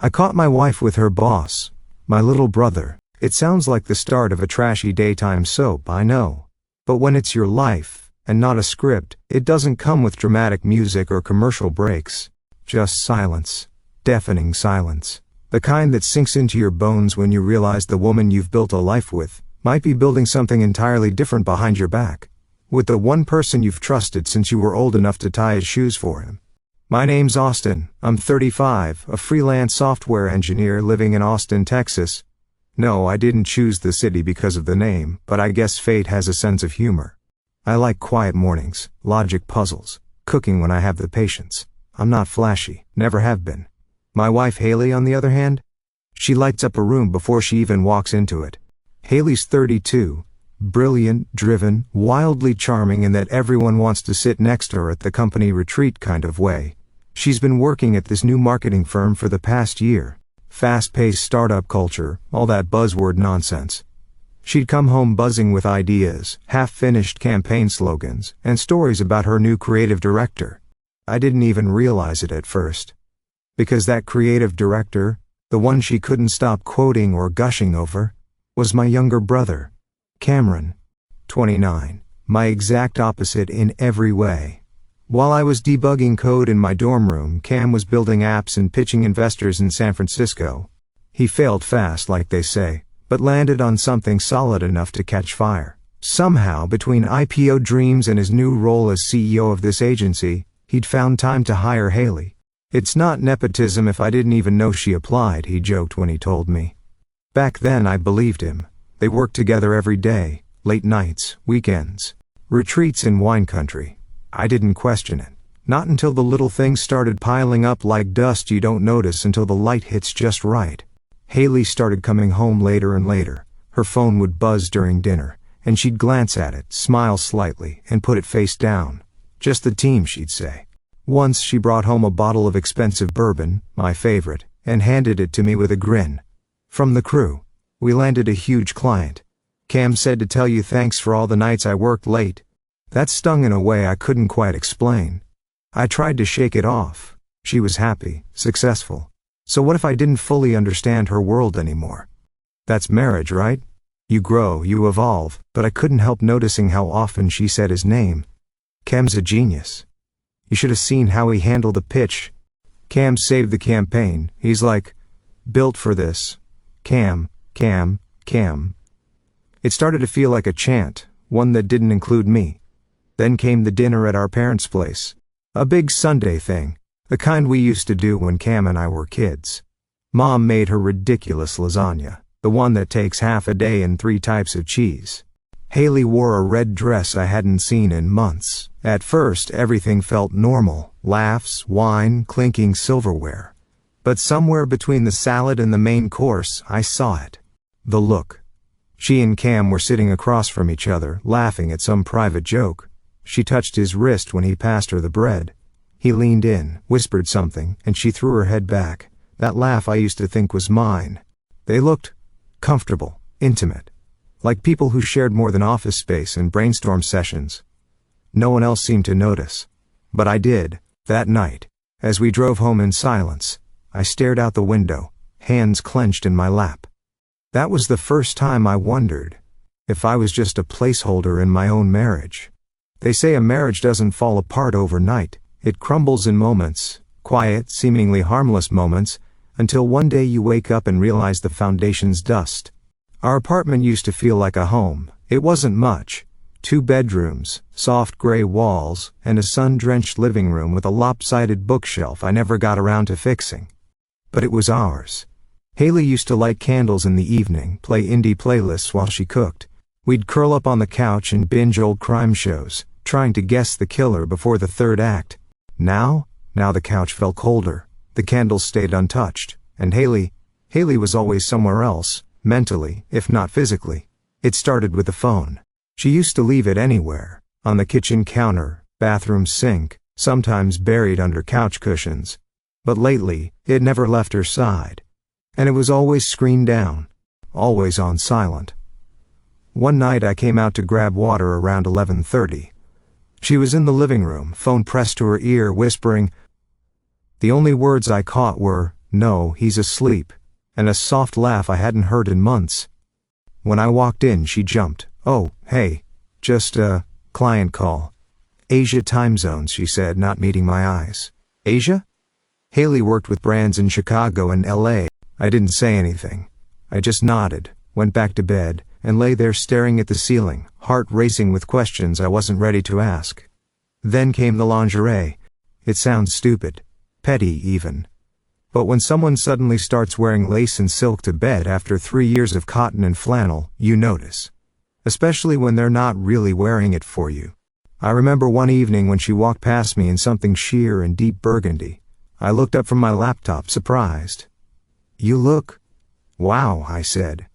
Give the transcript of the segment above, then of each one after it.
I caught my wife with her boss, my little brother. It sounds like the start of a trashy daytime soap, I know. But when it's your life, and not a script, it doesn't come with dramatic music or commercial breaks. Just silence. Deafening silence. The kind that sinks into your bones when you realize the woman you've built a life with might be building something entirely different behind your back. With the one person you've trusted since you were old enough to tie his shoes for him. My name's Austin. I'm 35, a freelance software engineer living in Austin, Texas. No, I didn't choose the city because of the name, but I guess fate has a sense of humor. I like quiet mornings, logic puzzles, cooking when I have the patience. I'm not flashy, never have been. My wife Haley, on the other hand, she lights up a room before she even walks into it. Haley's 32, brilliant, driven, wildly charming in that everyone wants to sit next to her at the company retreat kind of way. She's been working at this new marketing firm for the past year. Fast-paced startup culture, all that buzzword nonsense. She'd come home buzzing with ideas, half-finished campaign slogans, and stories about her new creative director. I didn't even realize it at first. Because that creative director, the one she couldn't stop quoting or gushing over, was my younger brother, Cameron, 29, my exact opposite in every way. While I was debugging code in my dorm room, Cam was building apps and pitching investors in San Francisco. He failed fast, like they say, but landed on something solid enough to catch fire. Somehow, between IPO dreams and his new role as CEO of this agency, he'd found time to hire Haley. It's not nepotism if I didn't even know she applied, he joked when he told me. Back then I believed him. They worked together every day, late nights, weekends, retreats in wine country. I didn't question it. Not until the little things started piling up like dust you don't notice until the light hits just right. Haley started coming home later and later. Her phone would buzz during dinner, and she'd glance at it, smile slightly, and put it face down. Just the team, she'd say. Once she brought home a bottle of expensive bourbon, my favorite, and handed it to me with a grin. From the crew. We landed a huge client. Cam said to tell you thanks for all the nights I worked late. That stung in a way I couldn't quite explain. I tried to shake it off. She was happy, successful. So what if I didn't fully understand her world anymore? That's marriage, right? You grow, you evolve, but I couldn't help noticing how often she said his name. Cam's a genius. You should have seen how he handled the pitch. Cam saved the campaign. He's like, built for this. Cam, Cam, Cam. It started to feel like a chant, one that didn't include me. Then came the dinner at our parents' place. A big Sunday thing, the kind we used to do when Cam and I were kids. Mom made her ridiculous lasagna, the one that takes half a day and 3 types of cheese. Haley wore a red dress I hadn't seen in months. At first, everything felt normal, laughs, wine, clinking silverware. But somewhere between the salad and the main course, I saw it. The look. She and Cam were sitting across from each other, laughing at some private joke. She touched his wrist when he passed her the bread. He leaned in, whispered something, and she threw her head back. That laugh I used to think was mine. They looked comfortable, intimate. Like people who shared more than office space and brainstorm sessions. No one else seemed to notice. But I did, that night. As we drove home in silence, I stared out the window, hands clenched in my lap. That was the first time I wondered if I was just a placeholder in my own marriage. They say a marriage doesn't fall apart overnight. It crumbles in moments, quiet, seemingly harmless moments, until one day you wake up and realize the foundation's dust. Our apartment used to feel like a home. It wasn't much. 2 bedrooms, soft gray walls, and a sun-drenched living room with a lopsided bookshelf I never got around to fixing. But it was ours. Haley used to light candles in the evening, play indie playlists while she cooked. We'd curl up on the couch and binge old crime shows, trying to guess the killer before the 3rd act. Now the couch felt colder. The candles stayed untouched. And Haley was always somewhere else, mentally, if not physically. It started with the phone. She used to leave it anywhere, on the kitchen counter, bathroom sink, sometimes buried under couch cushions. But lately, it never left her side. And it was always screened down, always on silent. One night I came out to grab water around 11:30. She was in the living room, phone pressed to her ear, whispering. The only words I caught were, No, he's asleep. And a soft laugh I hadn't heard in months. When I walked in, she jumped. Oh, hey. Just a client call. Asia time zones, she said, not meeting my eyes. Asia? Haley worked with brands in Chicago and LA. I didn't say anything. I just nodded, went back to bed, and lay there staring at the ceiling, heart racing with questions I wasn't ready to ask. Then came the lingerie. It sounds stupid. Petty, even. But when someone suddenly starts wearing lace and silk to bed after 3 years of cotton and flannel, you notice. Especially when they're not really wearing it for you. I remember one evening when she walked past me in something sheer and deep burgundy. I looked up from my laptop, surprised. You look... Wow, I said.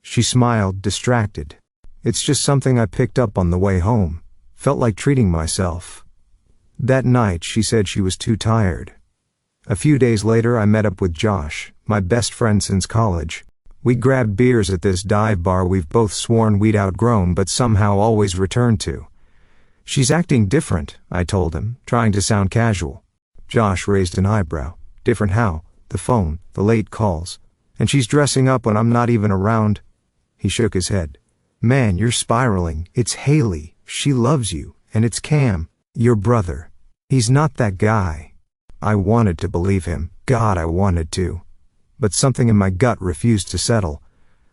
She smiled, distracted. It's just something I picked up on the way home. Felt like treating myself. That night, she said she was too tired. A few days later, I met up with Josh, my best friend since college. We grabbed beers at this dive bar we've both sworn we'd outgrown but somehow always returned to. She's acting different, I told him, trying to sound casual. Josh raised an eyebrow. Different how? The phone, the late calls. And she's dressing up when I'm not even around. He shook his head. Man, you're spiraling. It's Haley. She loves you. And it's Cam, your brother. He's not that guy. I wanted to believe him. God, I wanted to. But something in my gut refused to settle.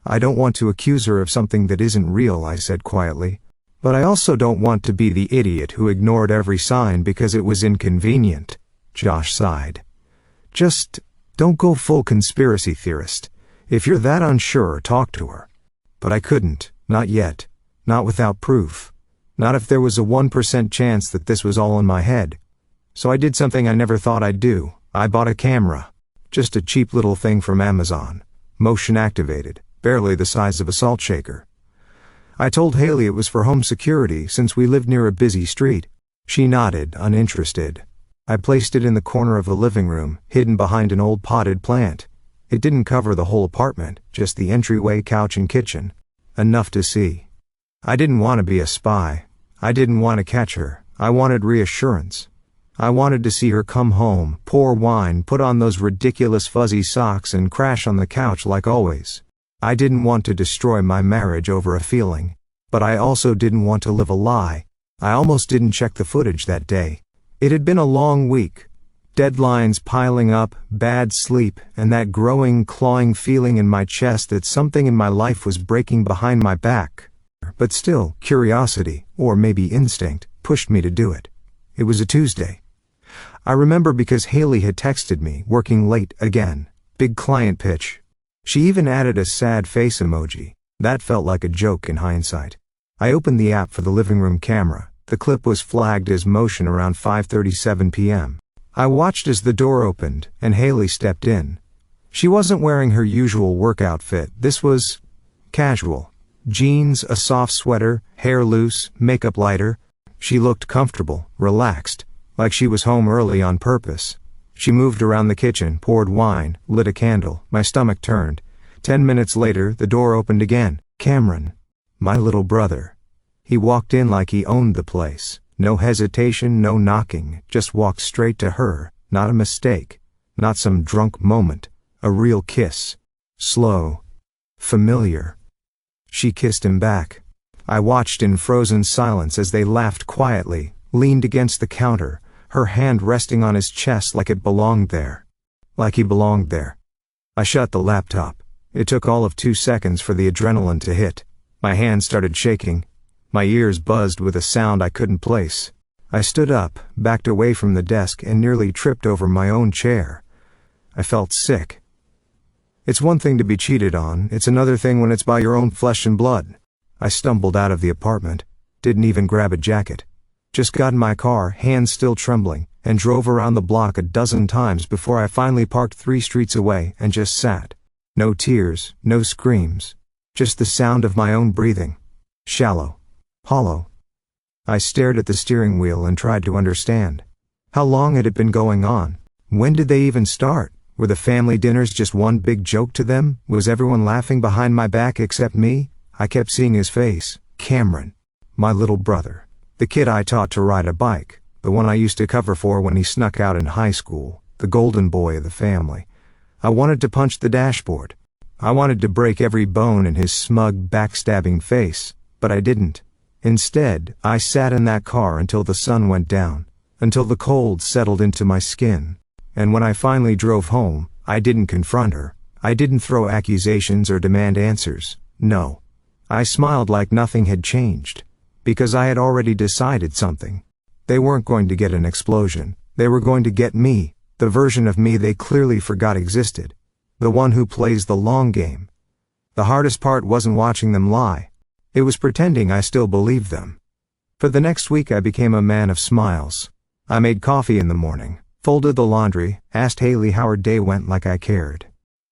I don't want to accuse her of something that isn't real, I said quietly. But I also don't want to be the idiot who ignored every sign because it was inconvenient. Josh sighed. Just don't go full conspiracy theorist. If you're that unsure, talk to her. But I couldn't, not yet. Not without proof. Not if there was a 1% chance that this was all in my head. So I did something I never thought I'd do. I bought a camera. Just a cheap little thing from Amazon. Motion activated, barely the size of a salt shaker. I told Haley it was for home security since we lived near a busy street. She nodded, uninterested. I placed it in the corner of the living room, hidden behind an old potted plant. It didn't cover the whole apartment, just the entryway, couch, and kitchen. Enough to see. I didn't want to be a spy. I didn't want to catch her. I wanted reassurance. I wanted to see her come home, pour wine, put on those ridiculous fuzzy socks, and crash on the couch like always. I didn't want to destroy my marriage over a feeling. But I also didn't want to live a lie. I almost didn't check the footage that day. It had been a long week. Deadlines piling up, bad sleep, and that growing, clawing feeling in my chest that something in my life was breaking behind my back. But still, curiosity, or maybe instinct, pushed me to do it. It was a Tuesday. I remember because Haley had texted me, working late again. Big client pitch. She even added a sad face emoji. That felt like a joke in hindsight. I opened the app for the living room camera. The clip was flagged as motion around 5:37 p.m. I watched as the door opened, and Haley stepped in. She wasn't wearing her usual work outfit. This was casual. Jeans, a soft sweater, hair loose, makeup lighter. She looked comfortable, relaxed, like she was home early on purpose. She moved around the kitchen, poured wine, lit a candle. My stomach turned. 10 minutes later, the door opened again. Cameron. My little brother. He walked in like he owned the place. No hesitation, no knocking, just walked straight to her. Not a mistake. Not some drunk moment. A real kiss. Slow. Familiar. She kissed him back. I watched in frozen silence as they laughed quietly, leaned against the counter, her hand resting on his chest like it belonged there. Like he belonged there. I shut the laptop. It took all of 2 seconds for the adrenaline to hit. My hands started shaking. My ears buzzed with a sound I couldn't place. I stood up, backed away from the desk, and nearly tripped over my own chair. I felt sick. It's one thing to be cheated on, it's another thing when it's by your own flesh and blood. I stumbled out of the apartment, didn't even grab a jacket. Just got in my car, hands still trembling, and drove around the block a dozen times before I finally parked 3 streets away and just sat. No tears, no screams. Just the sound of my own breathing. Shallow. Hollow. I stared at the steering wheel and tried to understand. How long had it been going on? When did they even start? Were the family dinners just one big joke to them? Was everyone laughing behind my back except me? I kept seeing his face. Cameron. My little brother. The kid I taught to ride a bike. The one I used to cover for when he snuck out in high school. The golden boy of the family. I wanted to punch the dashboard. I wanted to break every bone in his smug, backstabbing face, but I didn't. Instead, I sat in that car until the sun went down, until the cold settled into my skin. And when I finally drove home, I didn't confront her. I didn't throw accusations or demand answers. No. I smiled like nothing had changed. Because I had already decided something. They weren't going to get an explosion. They were going to get me, the version of me they clearly forgot existed. The one who plays the long game. The hardest part wasn't watching them lie. It was pretending I still believed them. For the next week I became a man of smiles. I made coffee in the morning, folded the laundry, asked Haley how her day went like I cared.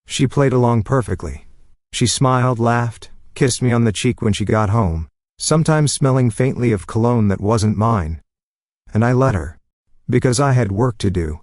She played along perfectly. She smiled, laughed, kissed me on the cheek when she got home, sometimes smelling faintly of cologne that wasn't mine. And I let her. Because I had work to do.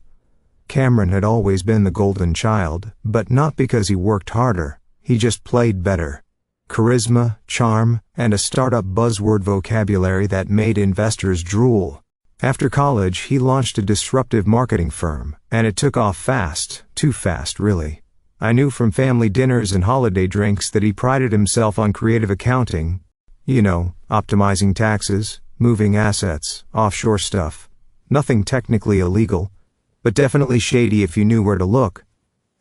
Cameron had always been the golden child, but not because he worked harder. He just played better. Charisma, charm, and a startup buzzword vocabulary that made investors drool. After college, he launched a disruptive marketing firm, and it took off fast, too fast really. I knew from family dinners and holiday drinks that he prided himself on creative accounting. You know, optimizing taxes, moving assets, offshore stuff. Nothing technically illegal, but definitely shady if you knew where to look.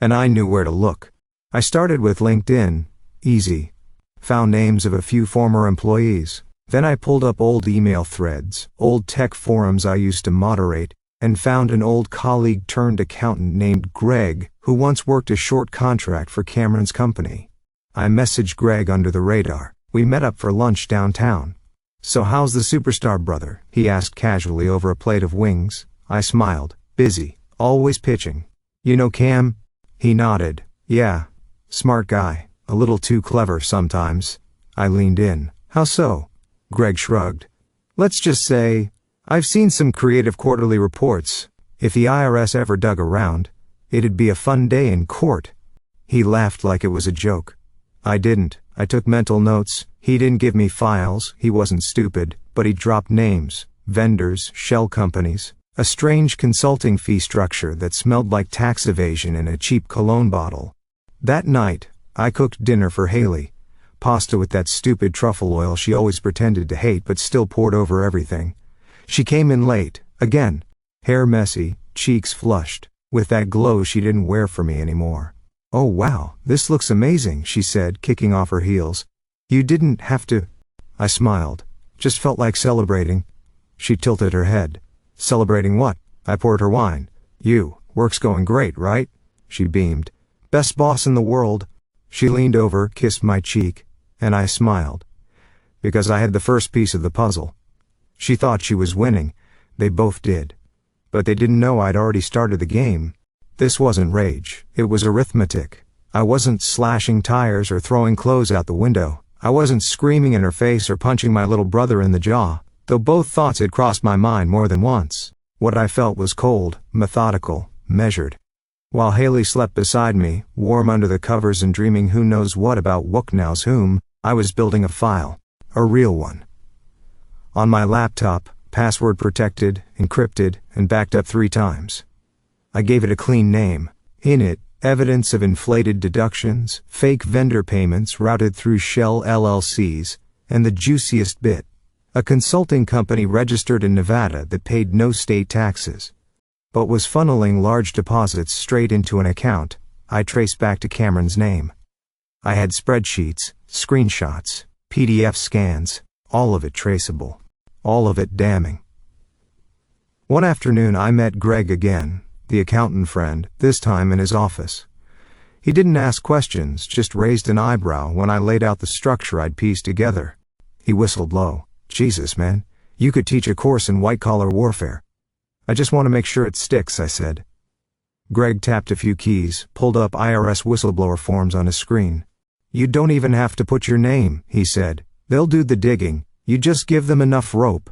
And I knew where to look. I started with LinkedIn. Easy. Found names of a few former employees. Then I pulled up old email threads, old tech forums I used to moderate, and found an old colleague turned accountant named Greg, who once worked a short contract for Cameron's company. I messaged Greg under the radar. We met up for lunch downtown. "So how's the superstar brother?" he asked casually over a plate of wings. I smiled. "Busy. Always pitching." "You know Cam?" He nodded. "Yeah. Smart guy. A little too clever sometimes." I leaned in. "How so?" Greg shrugged. "Let's just say, I've seen some creative quarterly reports. If the IRS ever dug around, it'd be a fun day in court." He laughed like it was a joke. I didn't. I took mental notes. He didn't give me files. He wasn't stupid, but he dropped names, vendors, shell companies, a strange consulting fee structure that smelled like tax evasion in a cheap cologne bottle. That night, I cooked dinner for Haley. Pasta with that stupid truffle oil she always pretended to hate but still poured over everything. She came in late, again. Hair messy, cheeks flushed, with that glow she didn't wear for me anymore. "Oh wow, this looks amazing," she said, kicking off her heels. "You didn't have to." I smiled. Just felt like celebrating. She tilted her head. "Celebrating what?" I poured her wine. "You, work's going great, right?" She beamed. "Best boss in the world." She leaned over, kissed my cheek, and I smiled. Because I had the first piece of the puzzle. She thought she was winning. They both did. But they didn't know I'd already started the game. This wasn't rage. It was arithmetic. I wasn't slashing tires or throwing clothes out the window. I wasn't screaming in her face or punching my little brother in the jaw, though both thoughts had crossed my mind more than once. What I felt was cold, methodical, measured. While Haley slept beside me, warm under the covers and dreaming who knows what about what knows whom, I was building a file. A real one. On my laptop, password protected, encrypted, and backed up 3 times. I gave it a clean name. In it, evidence of inflated deductions, fake vendor payments routed through shell LLCs, and the juiciest bit. A consulting company registered in Nevada that paid no state taxes, but was funneling large deposits straight into an account I traced back to Cameron's name. I had spreadsheets, screenshots, PDF scans, all of it traceable, all of it damning. One afternoon I met Greg again, the accountant friend, this time in his office. He didn't ask questions, just raised an eyebrow when I laid out the structure I'd pieced together. He whistled low. "Jesus, man, you could teach a course in white-collar warfare." "I just want to make sure it sticks," I said. Greg tapped a few keys, pulled up IRS whistleblower forms on his screen. "You don't even have to put your name," he said. "They'll do the digging. You just give them enough rope."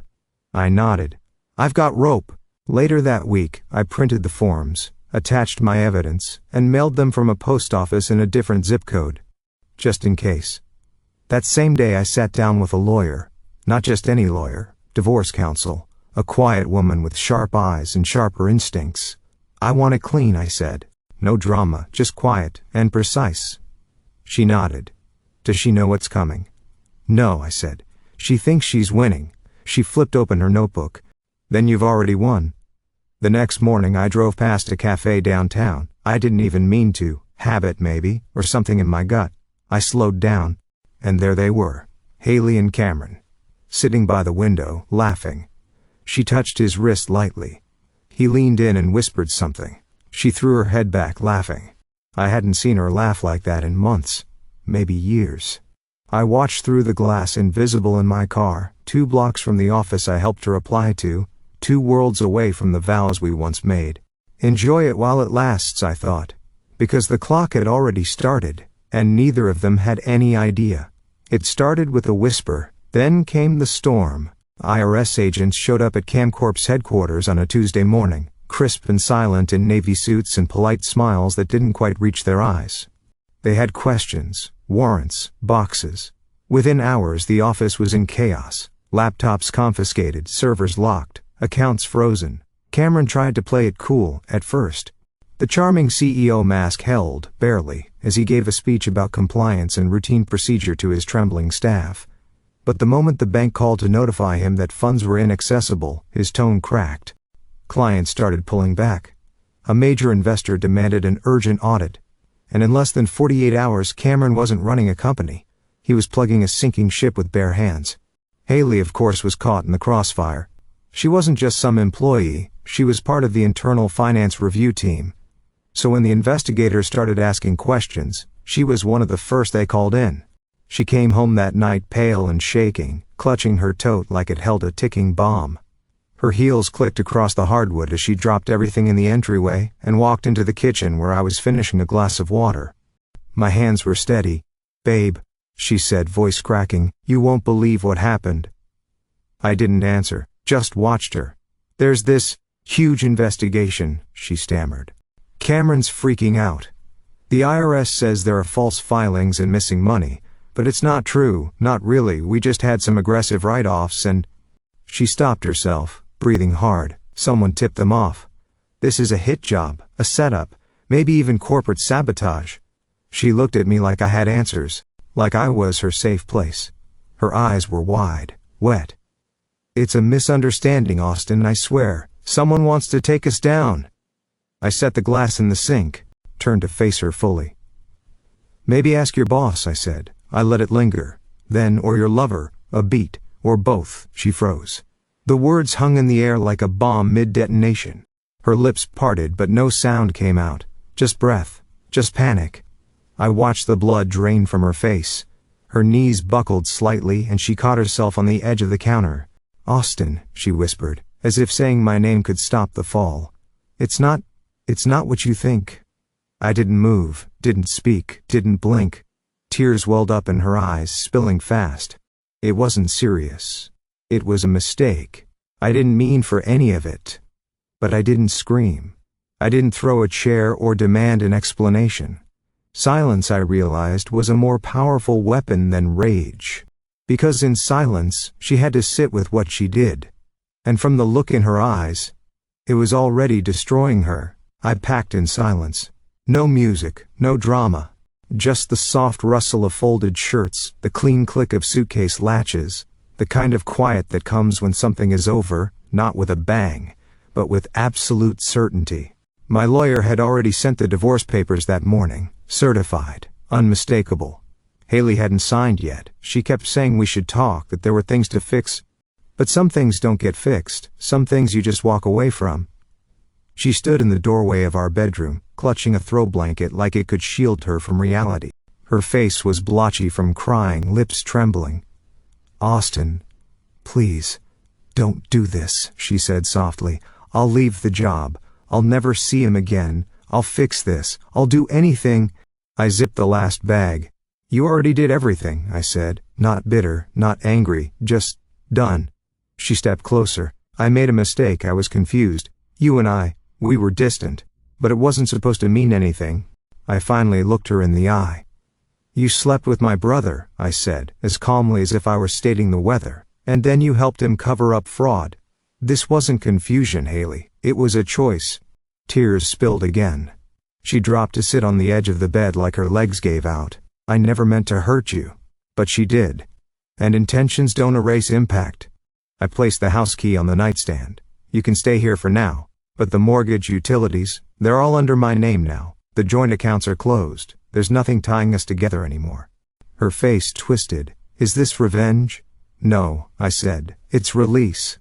I nodded. "I've got rope." Later that week, I printed the forms, attached my evidence, and mailed them from a post office in a different zip code. Just in case. That same day I sat down with a lawyer. Not just any lawyer, divorce counsel. A quiet woman with sharp eyes and sharper instincts. "I want it clean," I said. No drama, just quiet and precise. She nodded. Does she know what's coming? No, I said. She thinks she's winning. She flipped open her notebook. Then you've already won. The next morning I drove past a cafe downtown. I didn't even mean to. Habit maybe, or something in my gut. I slowed down. And there they were. Haley and Cameron. Sitting by the window, laughing. She touched his wrist lightly. He leaned in and whispered something. She threw her head back, laughing. I hadn't seen her laugh like that in months. Maybe years. I watched through the glass, invisible in my car, 2 blocks from the office I helped her apply to, 2 worlds away from the vows we once made. Enjoy it while it lasts, I thought. Because the clock had already started, and neither of them had any idea. It started with a whisper, then came the storm. IRS agents showed up at Camcorp's headquarters on a Tuesday morning, crisp and silent in navy suits and polite smiles that didn't quite reach their eyes. They had questions, warrants, boxes. Within hours the office was in chaos. Laptops confiscated, servers locked, accounts frozen. Cameron tried to play it cool, at first. The charming CEO mask held, barely, as he gave a speech about compliance and routine procedure to his trembling staff. But the moment the bank called to notify him that funds were inaccessible, his tone cracked. Clients started pulling back. A major investor demanded an urgent audit. And in less than 48 hours Cameron wasn't running a company. He was plugging a sinking ship with bare hands. Haley, of course, was caught in the crossfire. She wasn't just some employee, she was part of the internal finance review team. So when the investigators started asking questions, she was one of the first they called in. She came home that night pale and shaking, clutching her tote like it held a ticking bomb. Her heels clicked across the hardwood as she dropped everything in the entryway and walked into the kitchen where I was finishing a glass of water. My hands were steady. "Babe," she said, voice cracking, "you won't believe what happened." I didn't answer, just watched her. "There's this huge investigation," she stammered. "Cameron's freaking out. The IRS says there are false filings and missing money, but it's not true, not really. We just had some aggressive write-offs and—" She stopped herself, breathing hard. "Someone tipped them off. This is a hit job, a setup, maybe even corporate sabotage." She looked at me like I had answers, like I was her safe place. Her eyes were wide, wet. "It's a misunderstanding, Austin, I swear. Someone wants to take us down." I set the glass in the sink, turned to face her fully. "Maybe ask your boss," I said. I let it linger. "Then, or your lover, a beat, or both." She froze. The words hung in the air like a bomb mid-detonation. Her lips parted but no sound came out. Just breath. Just panic. I watched the blood drain from her face. Her knees buckled slightly and she caught herself on the edge of the counter. "Austin," she whispered, as if saying my name could stop the fall. It's not what you think." I didn't move, didn't speak, didn't blink. Tears welled up in her eyes, spilling fast. It wasn't serious. It was a mistake. I didn't mean for any of it. But I didn't scream. I didn't throw a chair or demand an explanation. Silence, I realized, was a more powerful weapon than rage. Because in silence, she had to sit with what she did. And from the look in her eyes, it was already destroying her. I packed in silence. No music, no drama. Just the soft rustle of folded shirts, the clean click of suitcase latches, the kind of quiet that comes when something is over, not with a bang, but with absolute certainty. My lawyer had already sent the divorce papers that morning, certified, unmistakable. Haley hadn't signed yet. She kept saying we should talk, that there were things to fix. But some things don't get fixed, some things you just walk away from. She stood in the doorway of our bedroom, clutching a throw blanket like it could shield her from reality. Her face was blotchy from crying, lips trembling. "Austin, please, don't do this," she said softly. "I'll leave the job. I'll never see him again. I'll fix this. I'll do anything." I zipped the last bag. "You already did everything," I said, not bitter, not angry, just done. She stepped closer. "I made a mistake. I was confused. You and I, we were distant. But it wasn't supposed to mean anything." I finally looked her in the eye. "You slept with my brother," I said, as calmly as if I were stating the weather. "And then you helped him cover up fraud." This wasn't confusion, Haley. It was a choice. Tears spilled again. She dropped to sit on the edge of the bed like her legs gave out. I never meant to hurt you. But she did. And intentions don't erase impact. I placed the house key on the nightstand. You can stay here for now. But the mortgage, utilities, they're all under my name now. The joint accounts are closed. There's nothing tying us together anymore. Her face twisted. Is this revenge? No, I said. It's release.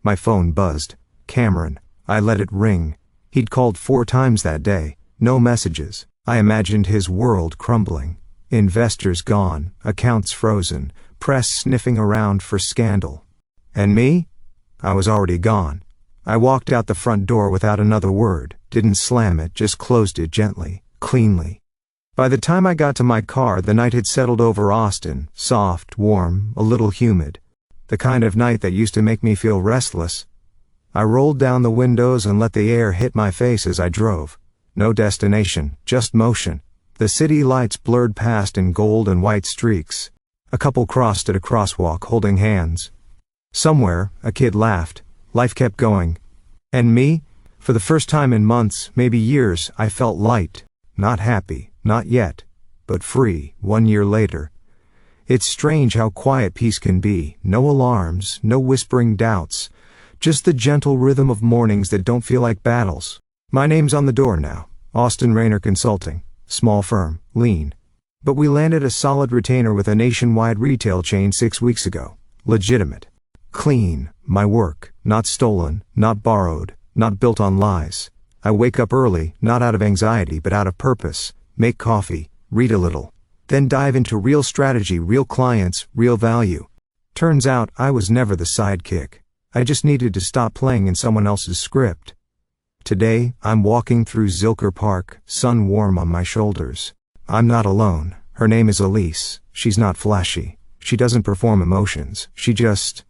My phone buzzed. Cameron. I let it ring. He'd called 4 times that day. No messages. I imagined his world crumbling. Investors gone, accounts frozen, press sniffing around for scandal. And me? I was already gone. I walked out the front door without another word, didn't slam it, just closed it gently, cleanly. By the time I got to my car, the night had settled over Austin, soft, warm, a little humid. The kind of night that used to make me feel restless. I rolled down the windows and let the air hit my face as I drove. No destination, just motion. The city lights blurred past in gold and white streaks. A couple crossed at a crosswalk holding hands. Somewhere, a kid laughed. Life kept going. And me? For the first time in months, maybe years, I felt light. Not happy, not yet. But free, 1 year later. It's strange how quiet peace can be. No alarms, no whispering doubts. Just the gentle rhythm of mornings that don't feel like battles. My name's on the door now. Austin Rayner Consulting. Small firm, lean. But we landed a solid retainer with a nationwide retail chain 6 weeks ago. Legitimate. Clean. My work. Not stolen, not borrowed, not built on lies. I wake up early, not out of anxiety but out of purpose. Make coffee. Read a little. Then dive into real strategy, real clients, real value. Turns out I was never the sidekick. I just needed to stop playing in someone else's script. Today, I'm walking through Zilker Park, sun warm on my shoulders. I'm not alone. Her name is Elise. She's not flashy. She doesn't perform emotions. She just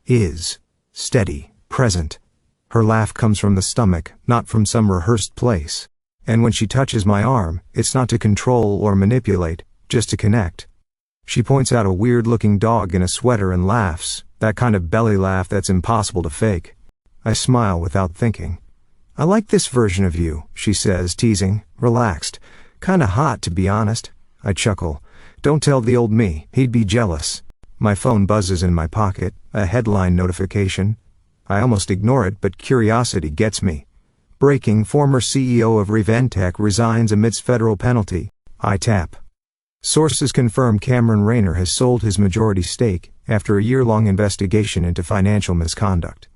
is. Steady, present. Her laugh comes from the stomach, not from some rehearsed place. And when she touches my arm, it's not to control or manipulate, just to connect. She points out a weird-looking dog in a sweater and laughs, that kind of belly laugh that's impossible to fake. I smile without thinking. I like this version of you, she says, teasing, relaxed. Kinda hot, to be honest. I chuckle. Don't tell the old me, he'd be jealous. My phone buzzes in my pocket, a headline notification. I almost ignore it, but curiosity gets me. Breaking: former CEO of Reventec resigns amidst federal penalty. I tap. Sources confirm Cameron Rayner has sold his majority stake after a year-long investigation into financial misconduct.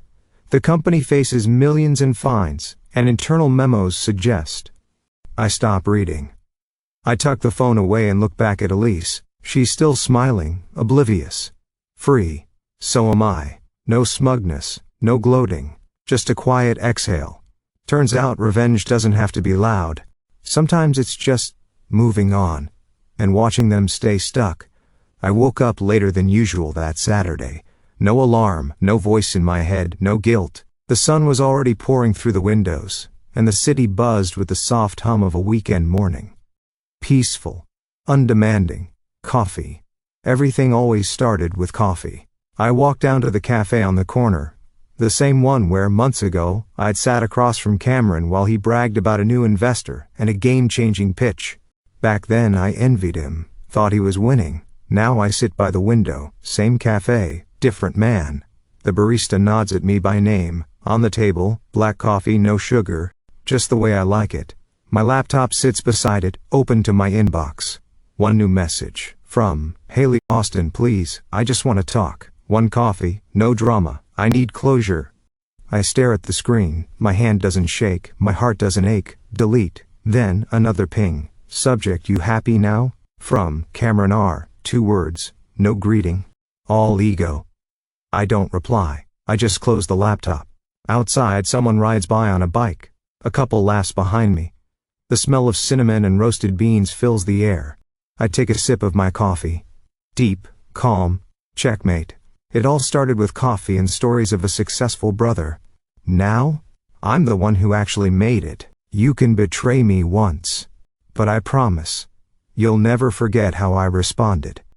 The company faces millions in fines, and internal memos suggest. I stop reading. I tuck the phone away and look back at Elise. She's still smiling, oblivious. Free. So am I. No smugness, no gloating. Just a quiet exhale. Turns out revenge doesn't have to be loud. Sometimes it's just moving on. And watching them stay stuck. I woke up later than usual that Saturday. No alarm, no voice in my head, no guilt. The sun was already pouring through the windows, and the city buzzed with the soft hum of a weekend morning. Peaceful. Undemanding. Coffee. Everything always started with coffee. I walked down to the cafe on the corner, the same one where, months ago, I'd sat across from Cameron while he bragged about a new investor and a game-changing pitch. Back then I envied him, thought he was winning. Now I sit by the window, same cafe, different man. The barista nods at me by name. On the table, black coffee, no sugar, just the way I like it. My laptop sits beside it, open to my inbox. One new message, from Haley. Austin, please, I just want to talk. One coffee, no drama, I need closure. I stare at the screen, my hand doesn't shake, my heart doesn't ache. Delete. Then, another ping. Subject: you happy now? From Cameron R. 2 words, no greeting. All ego. I don't reply. I just close the laptop. Outside, someone rides by on a bike. A couple laughs behind me. The smell of cinnamon and roasted beans fills the air. I take a sip of my coffee. Deep, calm, checkmate. It all started with coffee and stories of a successful brother. Now, I'm the one who actually made it. You can betray me once, but I promise, you'll never forget how I responded.